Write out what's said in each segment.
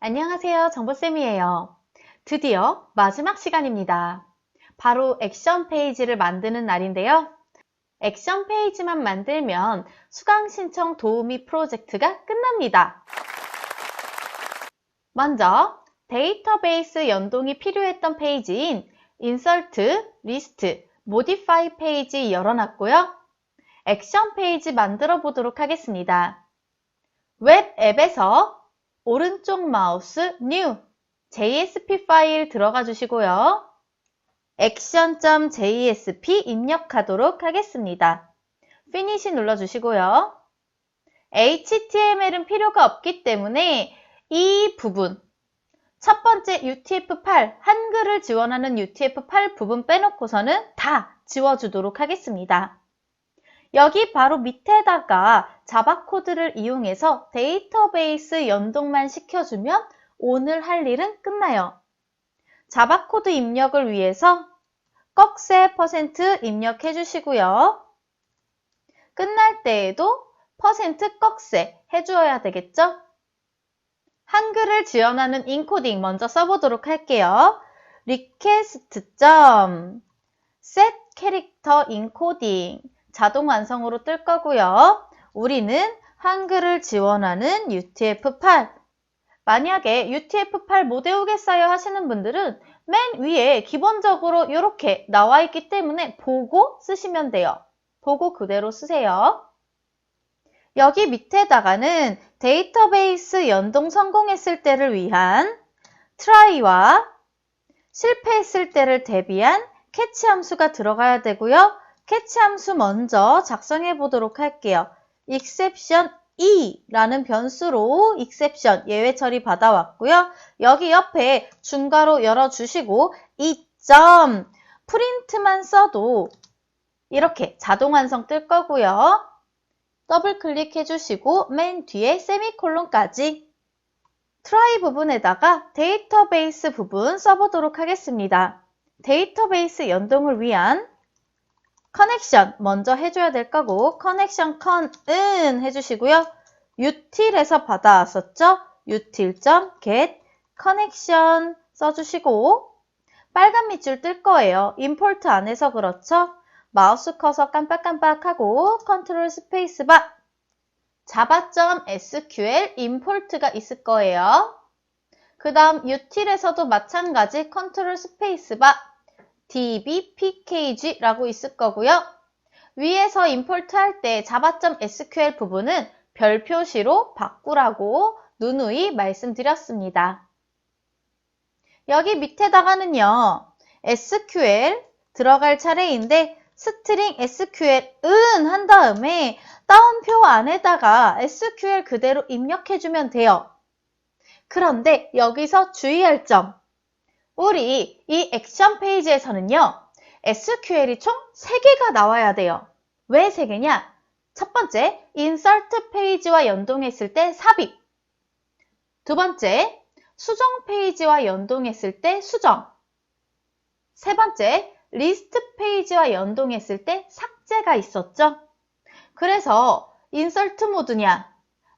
안녕하세요. 정보쌤이에요. 드디어 마지막 시간입니다. 바로 액션 페이지를 만드는 날인데요. 액션 페이지만 만들면 수강 신청 도우미 프로젝트가 끝납니다. 먼저 데이터베이스 연동이 필요했던 페이지인 인설트, 리스트, 모디파이 페이지 열어놨고요. 액션 페이지 만들어 보도록 하겠습니다. 웹 앱에서 오른쪽 마우스 New, JSP 파일 들어가 주시고요. action.jsp 입력하도록 하겠습니다. Finish 눌러주시고요. HTML은 필요가 없기 때문에 이 부분, 첫 번째 UTF-8, 한글을 지원하는 UTF-8 부분 빼놓고서는 다 지워주도록 하겠습니다. 여기 바로 밑에다가 자바 코드를 이용해서 데이터베이스 연동만 시켜주면 오늘 할 일은 끝나요. 자바 코드 입력을 위해서 꺽쇠 % 입력해 주시고요. 끝날 때에도 %꺽쇠 해주어야 되겠죠? 한글을 지원하는 인코딩 먼저 써보도록 할게요. request.set 캐릭터 인코딩 자동 완성으로 뜰 거고요. 우리는 한글을 지원하는 UTF-8. 만약에 UTF-8 못 외우겠어요 하시는 분들은 맨 위에 기본적으로 이렇게 나와 있기 때문에 보고 쓰시면 돼요. 보고 그대로 쓰세요. 여기 밑에다가는 데이터베이스 연동 성공했을 때를 위한 try와 실패했을 때를 대비한 캐치 함수가 들어가야 되고요. 캐치 함수 먼저 작성해 보도록 할게요. exception e라는 변수로 exception 예외 처리 받아왔고요. 여기 옆에 중괄호 열어주시고 이 점 프린트만 써도 이렇게 자동 완성 뜰 거고요. 더블 클릭해 주시고 맨 뒤에 세미콜론까지 try 부분에다가 데이터베이스 부분 써보도록 하겠습니다. 데이터베이스 연동을 위한 커넥션 먼저 해줘야 될 거고 커넥션 con은 해주시고요. util에서 받아왔었죠? util.get connection 써주시고 빨간 밑줄 뜰 거예요. import 안에서 그렇죠? 마우스 커서 깜빡깜빡하고 컨트롤 스페이스바 java.sql import가 있을 거예요. 그 다음 util에서도 마찬가지 컨트롤 스페이스바 dbpkg라고 있을 거고요. 위에서 import 할 때 java.sql 부분은 별 표시로 바꾸라고 누누이 말씀드렸습니다. 여기 밑에다가는요. SQL 들어갈 차례인데 스트링 SQL은 한 다음에 따옴표 안에다가 SQL 그대로 입력해주면 돼요. 그런데 여기서 주의할 점. 우리 이 액션 페이지에서는요. SQL이 총 3개가 나와야 돼요. 왜 3개냐? 첫 번째, 인서트 페이지와 연동했을 때 삽입. 두 번째, 수정 페이지와 연동했을 때 수정. 세 번째, 리스트 페이지와 연동했을 때 삭제가 있었죠. 그래서 인서트 모드냐,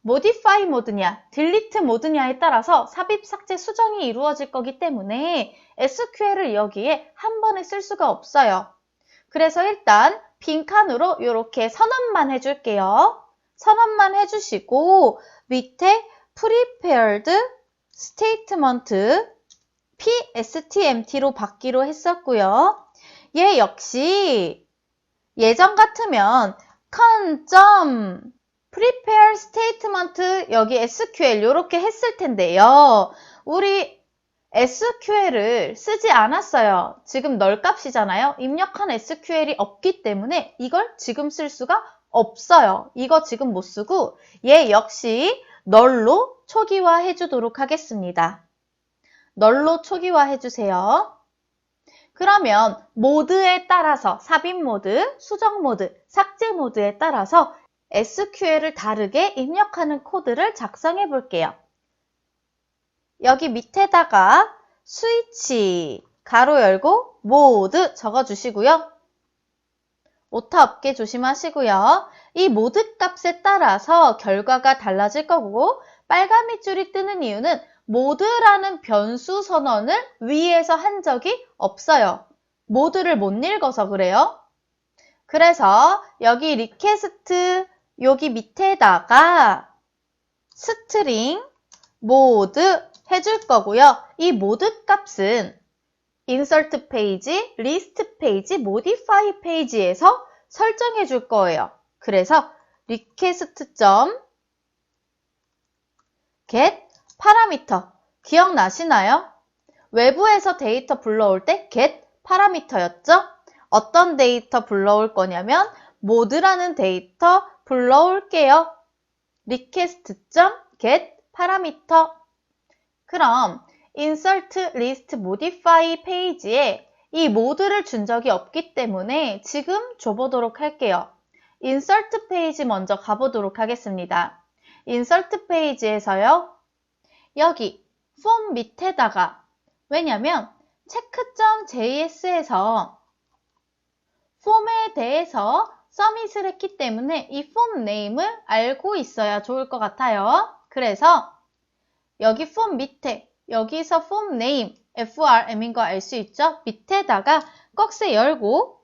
모디파이 모드냐, 딜리트 모드냐에 따라서 삽입, 삭제, 수정이 이루어질 거기 때문에 SQL을 여기에 한 번에 쓸 수가 없어요. 그래서 일단 빈칸으로 이렇게 선언만 해줄게요. 선언만 해주시고 밑에 prepared statement pstmt로 받기로 했었고요. 얘 역시 예전 같으면 prepare statement 여기 SQL 이렇게 했을 텐데요. 우리 SQL을 쓰지 않았어요. 지금 널 값이잖아요. 입력한 SQL이 없기 때문에 이걸 지금 쓸 수가 없어요. 이거 지금 못 쓰고 얘 역시 널로 초기화해 주도록 하겠습니다. 널로 초기화해 주세요. 그러면 모드에 따라서 삽입 모드, 수정 모드, 삭제 모드에 따라서 SQL을 다르게 입력하는 코드를 작성해 볼게요. 여기 밑에다가 스위치, 가로 열고 모드 적어주시고요. 오타 없게 조심하시고요. 이 모드 값에 따라서 결과가 달라질 거고 빨간 밑줄이 뜨는 이유는 모드라는 변수 선언을 위에서 한 적이 없어요. 모드를 못 읽어서 그래요. 그래서 여기 리퀘스트 여기 밑에다가 스트링 모드 해줄 거고요. 이 모드 값은 insert 페이지, list 페이지, modify 페이지에서 설정해 줄 거예요. 그래서 request.get 파라미터 기억나시나요? 외부에서 데이터 불러올 때 get 파라미터였죠? 어떤 데이터 불러올 거냐면 모드라는 데이터 불러올게요. request.get 파라미터. 그럼 insert list modify 페이지에 이 모드를 준 적이 없기 때문에 지금 줘보도록 할게요. insert 페이지 먼저 가보도록 하겠습니다. insert 페이지에서요. 여기 폼 밑에다가 왜냐면 check.js에서 폼에 대해서 서밋을 했기 때문에 이 폼 네임을 알고 있어야 좋을 것 같아요. 그래서 여기 폼 밑에 여기서 폼 네임 FRM인 거 알 수 있죠? 밑에다가 꺽쇠 열고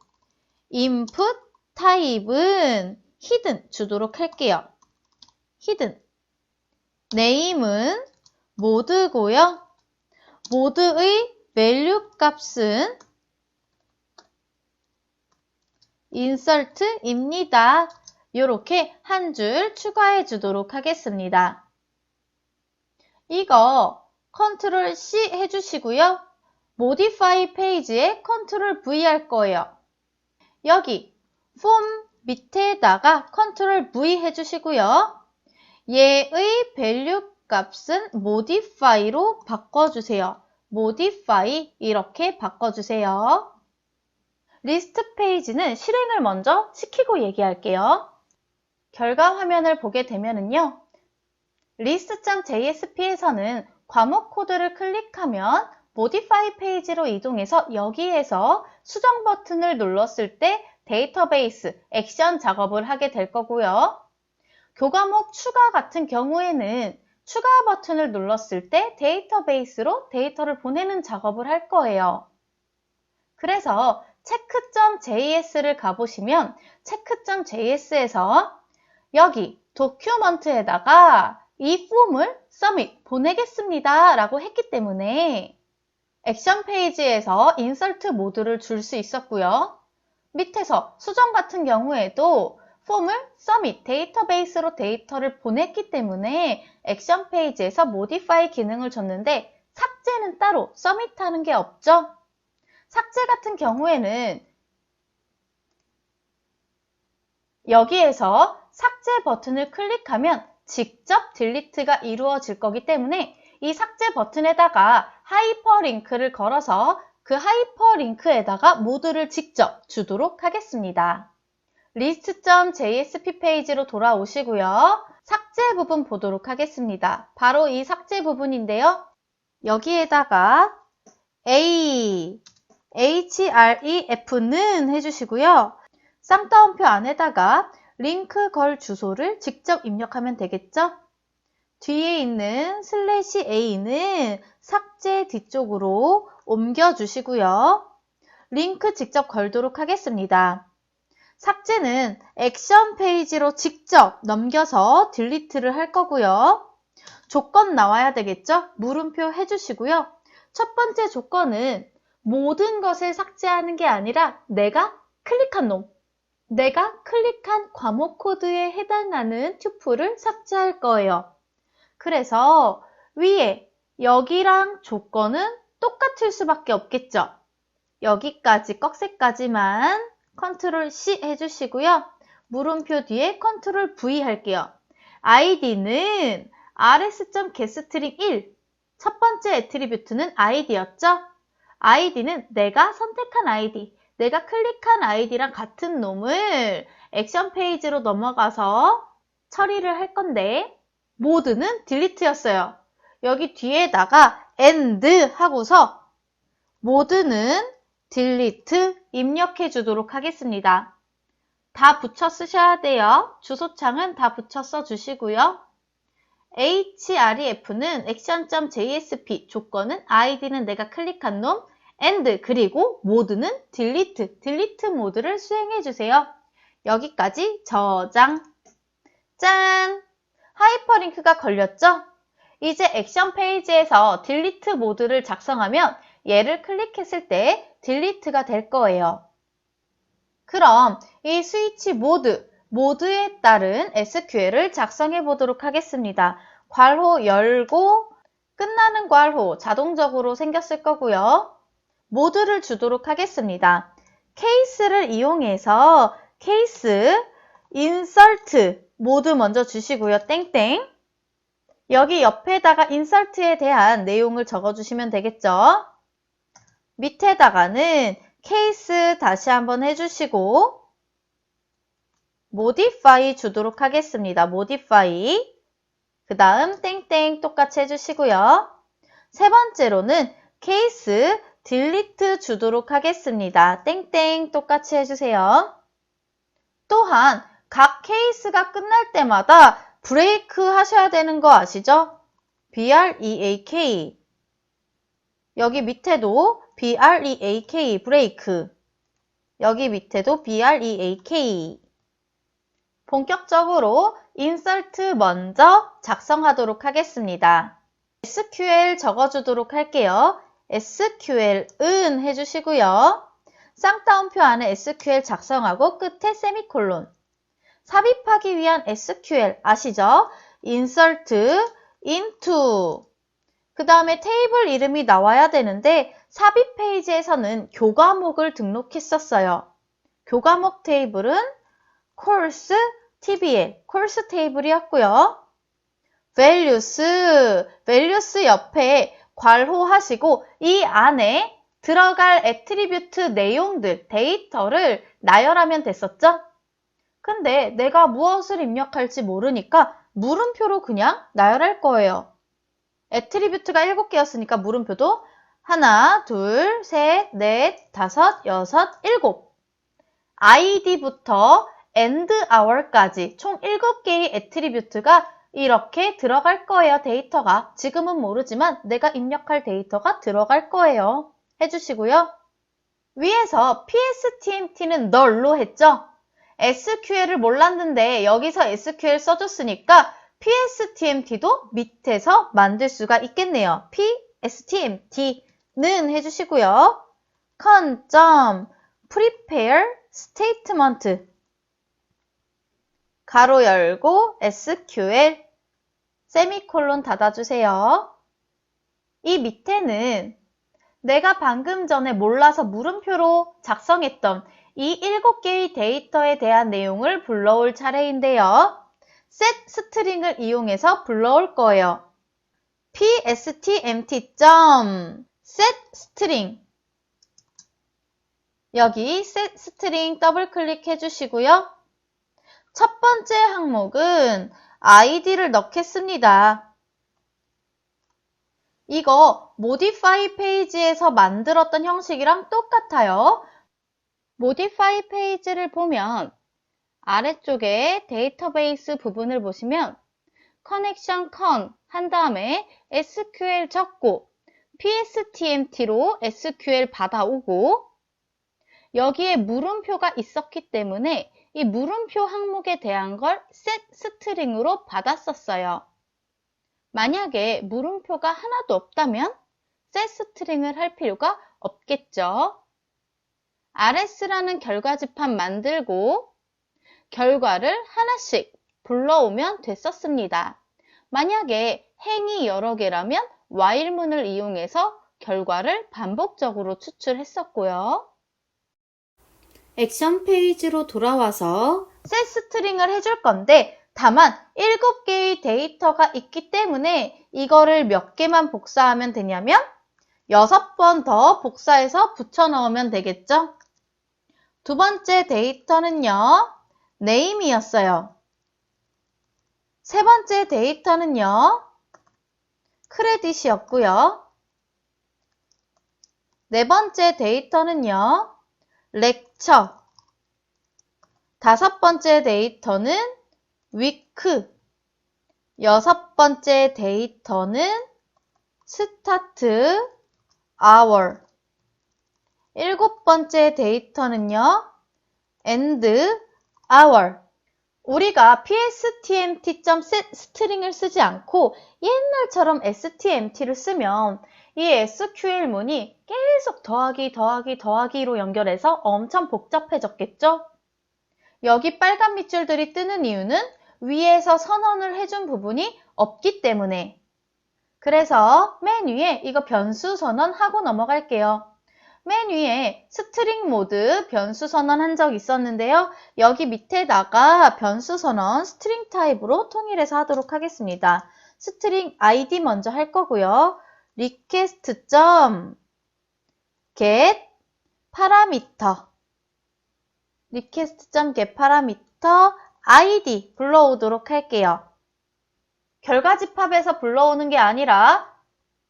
input 타입은 hidden 주도록 할게요. hidden 네임은 모드고요. 모드의 value 값은 insert입니다. 이렇게 한 줄 추가해 주도록 하겠습니다. 이거 컨트롤 C 해주시고요. modify 페이지에 컨트롤 V 할 거예요. 여기 폼 밑에다가 컨트롤 V 해주시고요. 얘의 value 값은 modify로 바꿔주세요. modify 이렇게 바꿔주세요. 리스트 페이지는 실행을 먼저 시키고 얘기할게요. 결과 화면을 보게 되면은요. list.jsp에서는 과목 코드를 클릭하면 modify 페이지로 이동해서 여기에서 수정 버튼을 눌렀을 때 데이터베이스, 액션 작업을 하게 될 거고요. 교과목 추가 같은 경우에는 추가 버튼을 눌렀을 때 데이터베이스로 데이터를 보내는 작업을 할 거예요. 그래서 check.js를 가보시면 check.js에서 여기 도큐먼트에다가 이 폼을 submit 보내겠습니다 라고 했기 때문에 액션 페이지에서 insert 모드를 줄 수 있었고요. 밑에서 수정 같은 경우에도 폼을 submit 데이터베이스로 데이터를 보냈기 때문에 액션 페이지에서 modify 기능을 줬는데 삭제는 따로 submit 하는 게 없죠. 삭제 같은 경우에는 여기에서 삭제 버튼을 클릭하면 직접 딜리트가 이루어질 거기 때문에 이 삭제 버튼에다가 하이퍼링크를 걸어서 그 하이퍼링크에다가 모드를 직접 주도록 하겠습니다. list.jsp 페이지로 돌아오시고요. 삭제 부분 보도록 하겠습니다. 바로 이 삭제 부분인데요. 여기에다가 href는 해주시고요. 쌍따옴표 안에다가 링크 걸 주소를 직접 입력하면 되겠죠? 뒤에 있는 /a는 삭제 뒤쪽으로 옮겨주시고요. 링크 직접 걸도록 하겠습니다. 삭제는 액션 페이지로 직접 넘겨서 딜리트를 할 거고요. 조건 나와야 되겠죠? 물음표 해주시고요. 첫 번째 조건은 모든 것을 삭제하는 게 아니라 내가 클릭한 놈, 내가 클릭한 과목 코드에 해당하는 튜플을 삭제할 거예요. 그래서 위에 여기랑 조건은 똑같을 수밖에 없겠죠. 여기까지 꺽쇠까지만 컨트롤 C 해주시고요. 물음표 뒤에 컨트롤 V 할게요. id는 rs.getString1 첫 번째 애트리뷰트는 id였죠. id는 내가 선택한 id, 내가 클릭한 id랑 같은 놈을 액션 페이지로 넘어가서 처리를 할 건데 모드는 딜리트였어요. 여기 뒤에다가 end 하고서 모드는 딜리트 입력해 주도록 하겠습니다. 다 붙여 쓰셔야 돼요. 주소창은 다 붙여 써 주시고요. href는 action.jsp, 조건은 id는 내가 클릭한 놈, and 그리고 모드는 delete 모드를 수행해주세요. 여기까지 저장. 짠! 하이퍼링크가 걸렸죠? 이제 액션 페이지에서 delete 모드를 작성하면 얘를 클릭했을 때 delete가 될 거예요. 그럼 이 스위치 모드에 따른 SQL을 작성해 보도록 하겠습니다. 괄호 열고 끝나는 괄호 자동적으로 생겼을 거고요. 모드를 주도록 하겠습니다. 케이스를 이용해서 케이스 insert 모드 먼저 주시고요. 땡땡. 여기 옆에다가 insert에 대한 내용을 적어주시면 되겠죠. 밑에다가는 케이스 다시 한번 해주시고 modify 주도록 하겠습니다. modify. 그 다음 땡땡 똑같이 해주시고요. 세 번째로는 케이스 delete 주도록 하겠습니다. 땡땡 똑같이 해주세요. 또한 각 케이스가 끝날 때마다 브레이크 하셔야 되는 거 아시죠? break. 여기 밑에도 break, 브레이크. 여기 밑에도 break. 본격적으로 insert 먼저 작성하도록 하겠습니다. SQL 적어주도록 할게요. SQL은 해주시고요. 쌍따옴표 안에 SQL 작성하고 끝에 세미콜론. 삽입하기 위한 SQL 아시죠? insert, into. 그 다음에 테이블 이름이 나와야 되는데 삽입 페이지에서는 교과목을 등록했었어요. 교과목 테이블은 course, TBL, course 테이블이었고요. values 옆에 괄호하시고 이 안에 들어갈 애트리뷰트 내용들, 데이터를 나열하면 됐었죠? 근데 내가 무엇을 입력할지 모르니까 물음표로 그냥 나열할 거예요. 애트리뷰트가 7개였으니까 물음표도 하나, 둘, 셋, 넷, 다섯, 여섯, 일곱. id부터 and hour까지 총 7개의 애트리뷰트가 이렇게 들어갈 거예요. 데이터가. 지금은 모르지만 내가 입력할 데이터가 들어갈 거예요. 해주시고요. 위에서 pstmt는 널로 했죠? SQL을 몰랐는데 여기서 SQL 써줬으니까 pstmt도 밑에서 만들 수가 있겠네요. pstmt는 해주시고요. prepare statement 가로 열고 SQL 세미콜론 닫아주세요. 이 밑에는 내가 방금 전에 몰라서 물음표로 작성했던 이 7개의 데이터에 대한 내용을 불러올 차례인데요. set 스트링을 이용해서 불러올 거예요. pstmt.set string 여기 set string 더블 클릭해 주시고요. 첫 번째 항목은 id를 넣겠습니다. 이거 modify 페이지에서 만들었던 형식이랑 똑같아요. modify 페이지를 보면 아래쪽에 데이터베이스 부분을 보시면 connection con 한 다음에 SQL 적고 pstmt로 SQL 받아오고 여기에 물음표가 있었기 때문에 이 물음표 항목에 대한 걸 set 스트링으로 받았었어요. 만약에 물음표가 하나도 없다면 set 스트링을 할 필요가 없겠죠. rs라는 결과집합 만들고 결과를 하나씩 불러오면 됐었습니다. 만약에 행이 여러 개라면 while문을 이용해서 결과를 반복적으로 추출했었고요. 액션 페이지로 돌아와서 set 스트링을 해줄 건데 다만 7개의 데이터가 있기 때문에 이거를 몇 개만 복사하면 되냐면 6번 더 복사해서 붙여 넣으면 되겠죠? 두 번째 데이터는요, name이었어요. 세 번째 데이터는요, credit이었고요. 네 번째 데이터는요, lecture. 다섯 번째 데이터는 week. 여섯 번째 데이터는 start hour. 일곱 번째 데이터는요, end hour. 우리가 pstmt.set 스트링을 쓰지 않고 옛날처럼 stmt를 쓰면 이 SQL문이 계속 더하기로 연결해서 엄청 복잡해졌겠죠? 여기 빨간 밑줄들이 뜨는 이유는 위에서 선언을 해준 부분이 없기 때문에. 그래서 맨 위에 이거 변수 선언하고 넘어갈게요. 맨 위에 스트링 모드 변수 선언한 적 있었는데요. 여기 밑에다가 변수 선언 스트링 타입으로 통일해서 하도록 하겠습니다. 스트링 id 먼저 할 거고요. request.get 파라미터 request.get 파라미터 id 불러오도록 할게요. 결과 집합에서 불러오는 게 아니라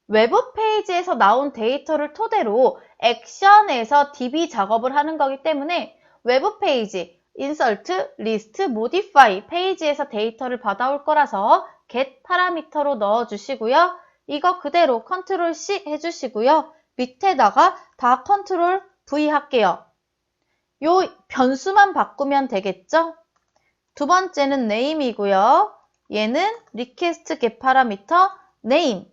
외부 페이지에서 나온 데이터를 토대로 액션에서 DB 작업을 하는 거기 때문에 외부 페이지, insert, list, modify 페이지에서 데이터를 받아올 거라서 get 파라미터로 넣어주시고요. 이거 그대로 컨트롤 C 해주시고요. 밑에다가 다 컨트롤 V 할게요. 요 변수만 바꾸면 되겠죠? 두 번째는 name이고요. 얘는 request get 파라미터 name.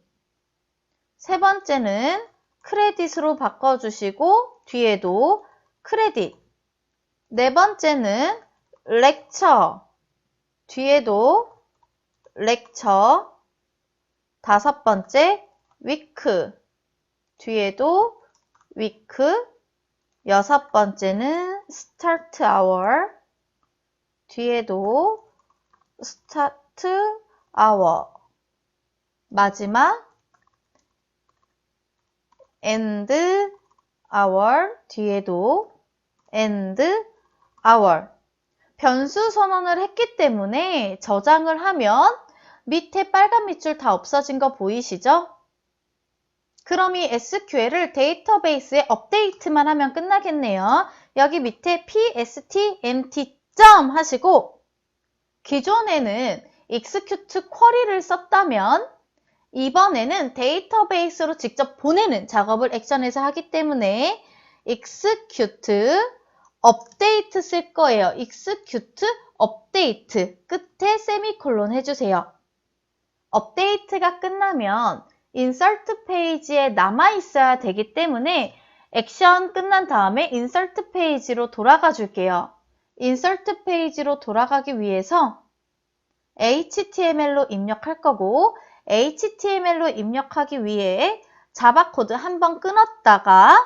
세 번째는 크레딧으로 바꿔주시고 뒤에도 크레딧. 네 번째는 lecture. 뒤에도 lecture. 다섯 번째 week. 뒤에도 week. 여섯 번째는 start hour. 뒤에도 start hour. 마지막 end hour. 뒤에도 end hour. 변수 선언을 했기 때문에 저장을 하면 밑에 빨간 밑줄 다 없어진 거 보이시죠? 그럼 이 SQL을 데이터베이스에 업데이트만 하면 끝나겠네요. 여기 밑에 pstmt 하시고 기존에는 execute query를 썼다면 이번에는 데이터베이스로 직접 보내는 작업을 액션에서 하기 때문에 execute update 쓸 거예요. execute update 끝에 세미콜론 해주세요. 업데이트가 끝나면 insert 페이지에 남아있어야 되기 때문에 액션 끝난 다음에 insert 페이지로 돌아가 줄게요. insert 페이지로 돌아가기 위해서 HTML로 입력할 거고 HTML로 입력하기 위해 자바 코드 한번 끊었다가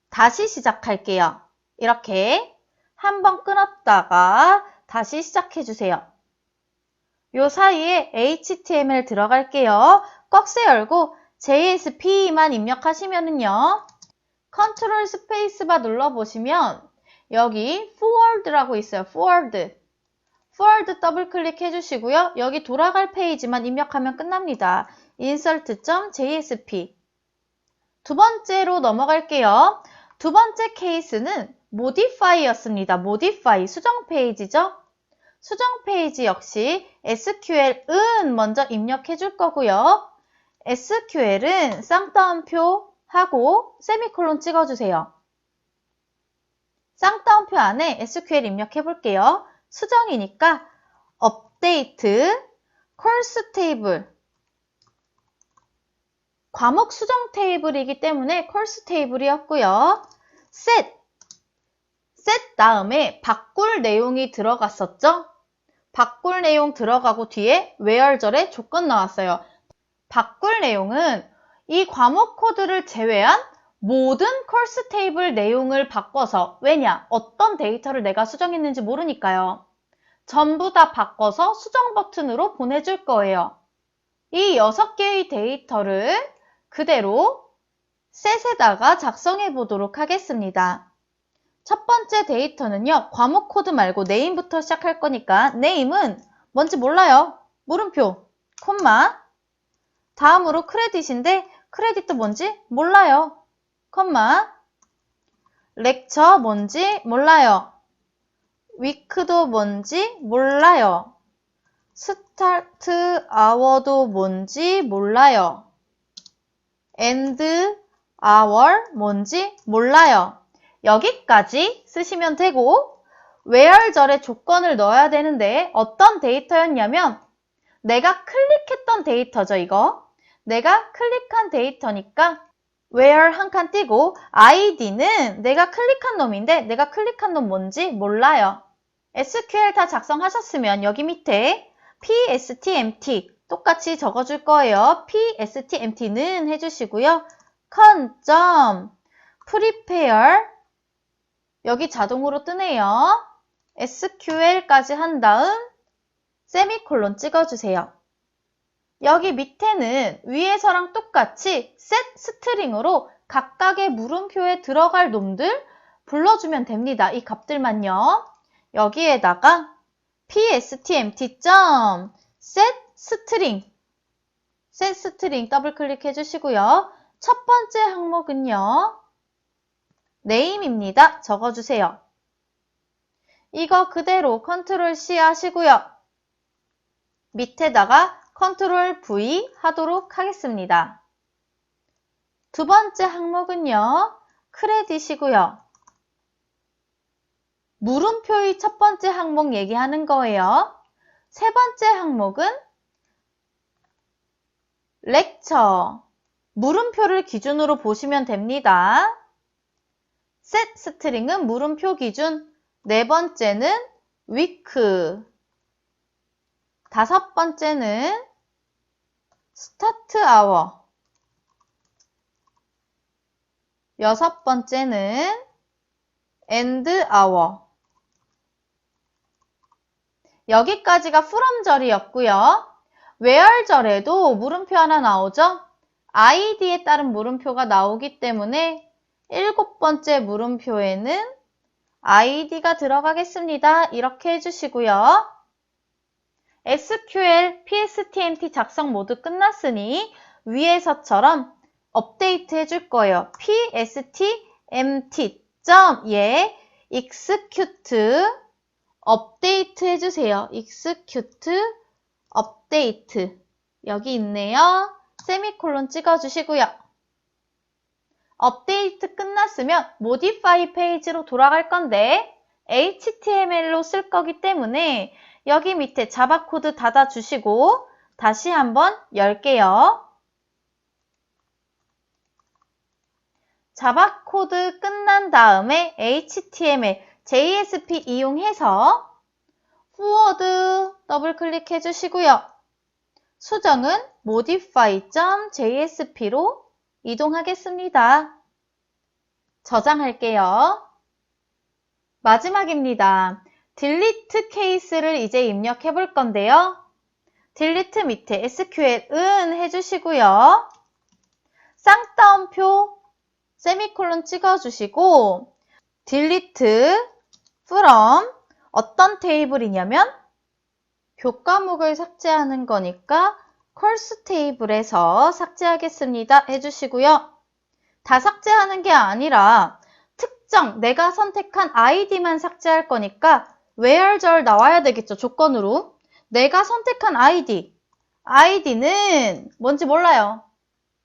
다시 시작할게요. 이렇게 한번 끊었다가 다시 시작해 주세요. 요 사이에 HTML 들어갈게요. 꺽쇠 열고 JSP만 입력하시면은요. 컨트롤 스페이스바 눌러보시면 여기 forward라고 있어요. forward 더블 클릭해 주시고요. 여기 돌아갈 페이지만 입력하면 끝납니다. insert.jsp 두 번째로 넘어갈게요. 두 번째 케이스는 modify였습니다. modify 수정 페이지죠. 수정 페이지 역시 SQL은 먼저 입력해 줄 거고요. SQL은 쌍따옴표 하고 세미콜론 찍어주세요. 쌍따옴표 안에 SQL 입력해 볼게요. 수정이니까 update course table 과목 수정 테이블이기 때문에 course 테이블이었고요. set 다음에 바꿀 내용이 들어갔었죠? 바꿀 내용 들어가고 뒤에 where절에 조건 나왔어요. 바꿀 내용은 이 과목 코드를 제외한 모든 course 테이블 내용을 바꿔서 왜냐? 어떤 데이터를 내가 수정했는지 모르니까요. 전부 다 바꿔서 수정 버튼으로 보내줄 거예요. 이 6개의 데이터를 그대로 셋에다가 작성해 보도록 하겠습니다. 첫 번째 데이터는요. 과목 코드 말고 name부터 시작할 거니까 name은 뭔지 몰라요. 물음표, 콤마 다음으로 크레딧인데 크레딧도 뭔지 몰라요. 콤마 lecture 뭔지 몰라요. week도 뭔지 몰라요. start hour도 뭔지 몰라요. end hour 뭔지 몰라요. 여기까지 쓰시면 되고 where 절에 조건을 넣어야 되는데 어떤 데이터였냐면 내가 클릭했던 데이터죠, 이거. 내가 클릭한 데이터니까 where 한 칸 띄고 id는 내가 클릭한 놈인데 내가 클릭한 놈 뭔지 몰라요. SQL 다 작성하셨으면 여기 밑에 PSTMT 똑같이 적어줄 거예요. PSTMT는 해주시고요. prepare 여기 자동으로 뜨네요. SQL까지 한 다음 세미콜론 찍어주세요. 여기 밑에는 위에서랑 똑같이 set 스트링으로 각각의 물음표에 들어갈 놈들 불러주면 됩니다. 이 값들만요. 여기에다가 pstmt.set string 더블 클릭해 주시고요. 첫 번째 항목은요. name입니다. 적어주세요. 이거 그대로 컨트롤 C 하시고요. 밑에다가 컨트롤 V 하도록 하겠습니다. 두 번째 항목은요. 크레딧이고요. 물음표의 첫 번째 항목 얘기하는 거예요. 세 번째 항목은 lecture. 물음표를 기준으로 보시면 됩니다. set 스트링은 물음표 기준. 네 번째는 week. 다섯 번째는 start hour. 여섯 번째는 end hour. 여기까지가 from 절이었고요. where 절에도 물음표 하나 나오죠? id에 따른 물음표가 나오기 때문에 일곱 번째 물음표에는 id가 들어가겠습니다. 이렇게 해주시고요. SQL, PSTMT 작성 모두 끝났으니 위에서처럼 업데이트 해줄 거예요. PSTMT. execute 업데이트 해주세요. execute 업데이트. 여기 있네요. 세미콜론 찍어주시고요. 업데이트 끝났으면 modify 페이지로 돌아갈 건데 HTML로 쓸 거기 때문에 여기 밑에 자바 코드 닫아주시고 다시 한번 열게요. 자바 코드 끝난 다음에 HTML, JSP 이용해서 forward 더블 클릭해 주시고요. 수정은 modify.jsp로 이동하겠습니다. 저장할게요. 마지막입니다. delete 케이스를 이제 입력해 볼 건데요. delete 밑에 SQL은 해주시고요. 쌍따옴표 세미콜론 찍어주시고 delete from 어떤 테이블이냐면 교과목을 삭제하는 거니까 course 테이블에서 삭제하겠습니다. 해주시고요. 다 삭제하는 게 아니라 특정 내가 선택한 아이디만 삭제할 거니까 where 절 나와야 되겠죠. 조건으로. 내가 선택한 아이디는 뭔지 몰라요.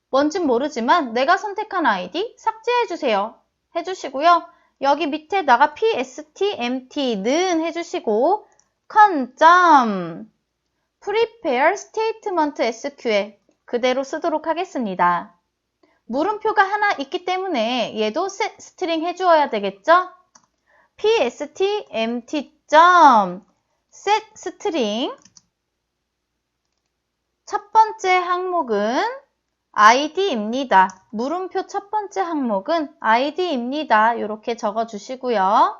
뭔진 모르지만 내가 선택한 아이디 삭제해주세요. 해주시고요. 여기 밑에다가 PSTMT는 해주시고 prepare statement SQL 그대로 쓰도록 하겠습니다. 물음표가 하나 있기 때문에 얘도 set 스트링 해주어야 되겠죠? PSTMT.set 스트링 첫 번째 항목은 id입니다. 물음표 첫 번째 항목은 id입니다. 이렇게 적어주시고요.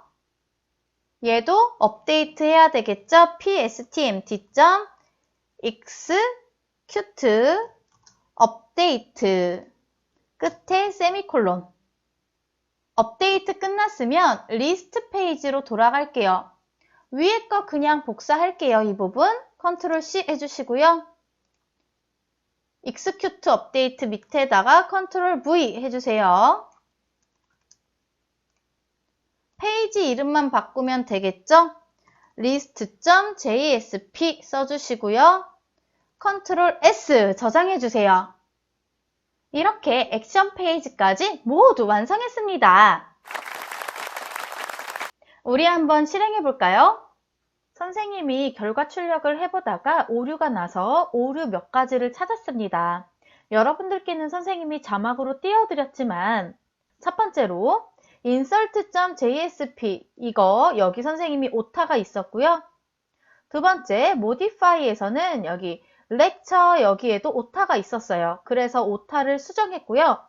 얘도 업데이트 해야 되겠죠? PSTMT.execute 업데이트 끝에 세미콜론. 업데이트 끝났으면 리스트 페이지로 돌아갈게요. 위에 거 그냥 복사할게요. 이 부분 컨트롤 C 해주시고요. execute 업데이트 밑에다가 컨트롤 V 해주세요. 페이지 이름만 바꾸면 되겠죠? list.jsp 써주시고요. 컨트롤 S 저장해주세요. 이렇게 액션 페이지까지 모두 완성했습니다. 우리 한번 실행해볼까요? 선생님이 결과 출력을 해보다가 오류가 나서 오류 몇 가지를 찾았습니다. 여러분들께는 선생님이 자막으로 띄워드렸지만 첫 번째로 insert.jsp 이거 여기 선생님이 오타가 있었고요. 두 번째 modify에서는 여기 lecture 여기에도 오타가 있었어요. 그래서 오타를 수정했고요.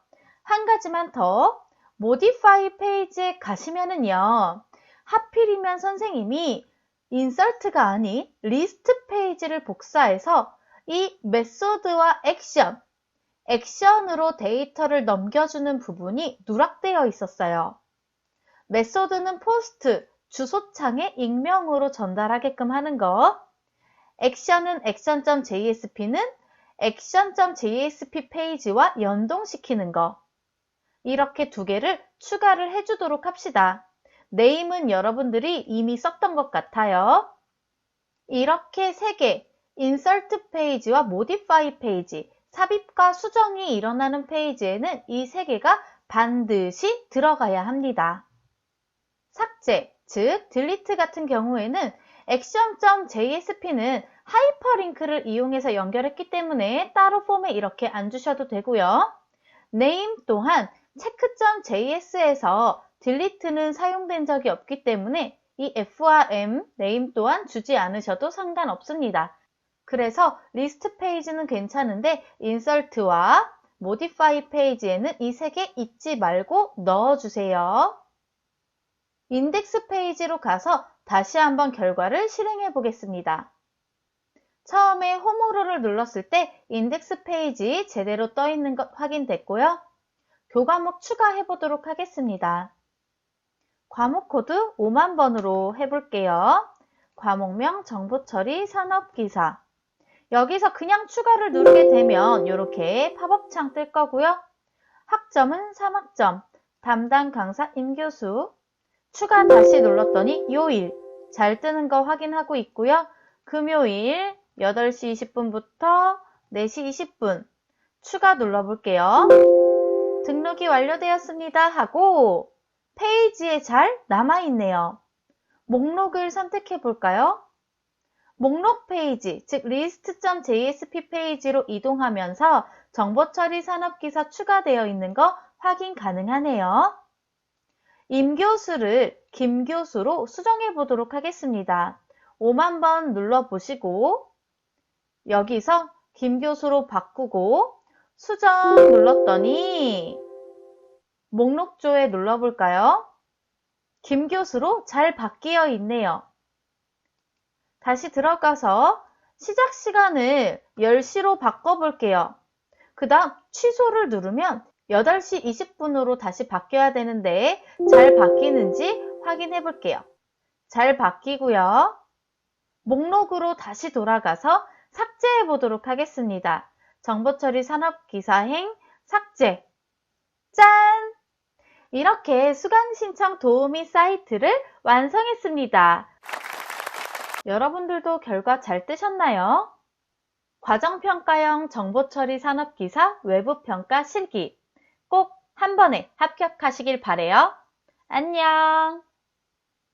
한 가지만 더 modify 페이지에 가시면은요. 하필이면 선생님이 insert가 아닌 list 페이지를 복사해서 이 method와 액션으로 데이터를 넘겨주는 부분이 누락되어 있었어요. method는 post, 주소창에 익명으로 전달하게끔 하는 거, 액션은 action.jsp는 action.jsp 페이지와 연동시키는 거, 이렇게 두 개를 추가를 해주도록 합시다. name은 여러분들이 이미 썼던 것 같아요. 이렇게 세 개, insert 페이지와 modify 페이지, 삽입과 수정이 일어나는 페이지에는 이 세 개가 반드시 들어가야 합니다. 삭제, 즉 delete 같은 경우에는 action.jsp는 하이퍼링크를 이용해서 연결했기 때문에 따로 폼에 이렇게 안 주셔도 되고요. name 또한 check.js에서 delete는 사용된 적이 없기 때문에 이 F와 M, name 또한 주지 않으셔도 상관없습니다. 그래서 리스트 페이지는 괜찮은데 insert와 modify 페이지에는 이 세 개 잊지 말고 넣어주세요. 인덱스 페이지로 가서 다시 한번 결과를 실행해 보겠습니다. 처음에 홈으로를 눌렀을 때 인덱스 페이지 제대로 떠 있는 것 확인됐고요. 교과목 추가해 보도록 하겠습니다. 과목 코드 5만 번으로 해볼게요. 과목명 정보처리 산업기사. 여기서 그냥 추가를 누르게 되면 이렇게 팝업창 뜰 거고요. 학점은 3학점, 담당 강사 임교수. 추가 다시 눌렀더니 요일, 잘 뜨는 거 확인하고 있고요. 금요일 8시 20분부터 4시 20분 추가 눌러볼게요. 등록이 완료되었습니다 하고 페이지에 잘 남아있네요. 목록을 선택해 볼까요? 목록 페이지, 즉 list.jsp 페이지로 이동하면서 정보처리 산업기사 추가되어 있는 거 확인 가능하네요. 임교수를 김교수로 수정해 보도록 하겠습니다. 5만 번 눌러보시고 여기서 김교수로 바꾸고 수정 눌렀더니 목록조에 눌러볼까요? 김교수로 잘 바뀌어 있네요. 다시 들어가서 시작 시간을 10시로 바꿔볼게요. 그 다음 취소를 누르면 8시 20분으로 다시 바뀌어야 되는데 잘 바뀌는지 확인해 볼게요. 잘 바뀌고요. 목록으로 다시 돌아가서 삭제해 보도록 하겠습니다. 정보처리 산업기사행 삭제. 짠! 이렇게 수강신청 도우미 사이트를 완성했습니다. 여러분들도 결과 잘 뜨셨나요? 과정평가형 정보처리 산업기사 외부평가 실기 꼭 한 번에 합격하시길 바래요. 안녕!